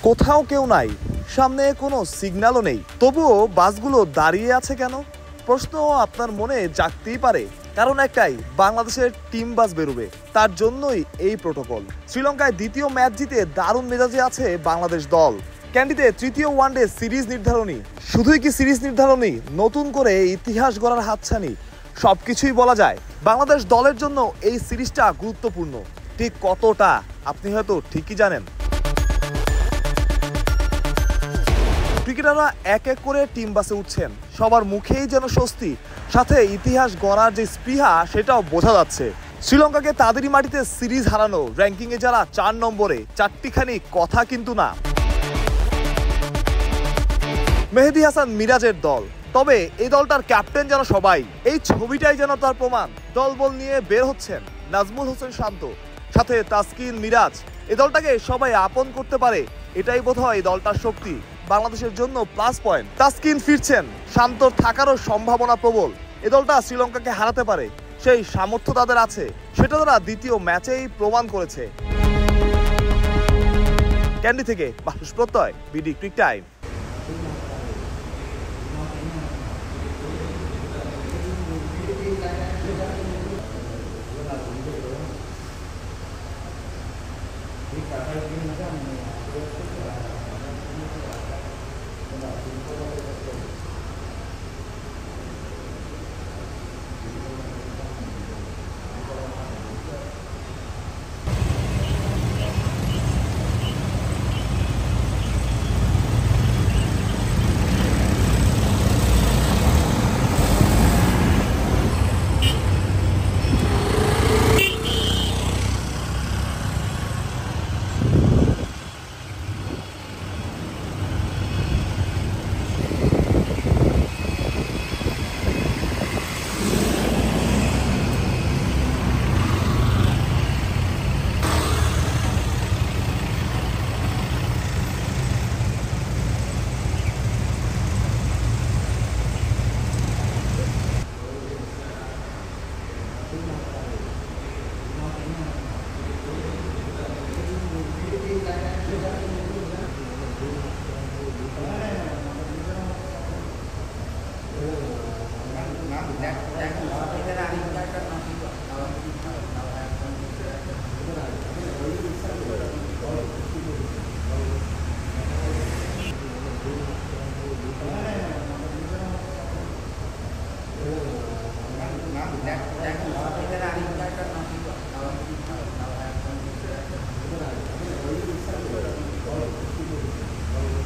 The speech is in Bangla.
কোথাও কেউ নাই, সামনে কোনো সিগন্যালও নেই, তবুও বাসগুলো দাঁড়িয়ে আছে কেন? প্রশ্ন আপনার মনে জাগতেই পারে। কারণ একটাই, বাংলাদেশের টিম বাস বেরোবে, তার জন্যই এই প্রোটোকল। শ্রীলঙ্কায় দ্বিতীয় ম্যাচ জিতে দারুণ মেজাজে আছে বাংলাদেশ দল। ক্যান্ডিতে তৃতীয় ওয়ানডে সিরিজ নির্ধারণী। শুধুই কি সিরিজ নির্ধারণী, নতুন করে ইতিহাস গড়ার হাতছানি, সবকিছুই বলা যায়। বাংলাদেশ দলের জন্য এই সিরিজটা গুরুত্বপূর্ণ। ঠিক কতটা আপনি হয়তো ঠিকই জানেন। ক্রিকেটাররা এক এক করে টিম বাসে উঠছেন, সবার মুখেই যেন স্বস্তি, সাথে ইতিহাস গড়ার যে স্পৃহা সেটাও বোঝা যাচ্ছে। শ্রীলঙ্কাকে তাদেরই মাটিতে সিরিজ হারানো, র্যাঙ্কিংয়ে যারা 4 নম্বরে, চারটিখানি কথা কিন্তু না। মেহেদী হাসান মিরাজের দল, তবে এই দলটার ক্যাপ্টেন যেন সবাই। এই ছবিটাই যেন তার প্রমাণ। দলবল নিয়ে বের হচ্ছেন নাজমুল হোসেন শান্ত, সাথে তাসকিন, মিরাজ। এই দলটাকে সবাই আপন করতে পারে, এটাই বোধহয় এই দলটার শক্তি। বাংলাদেশের জন্য প্লাস পয়েন্ট। তাসকিন ফিরছেন, শান্তর থাকারও সম্ভাবনা প্রবল। এই দলটা শ্রীলঙ্কাকে হারাতে পারে, সেই সামর্থ্য তাদের আছে, সেটা তারা দ্বিতীয় ম্যাচেই প্রমাণ করেছে। ক্যান্ডি থেকে বাহুস প্রত্যয়, বিডি ক্রিক টাইম। Ini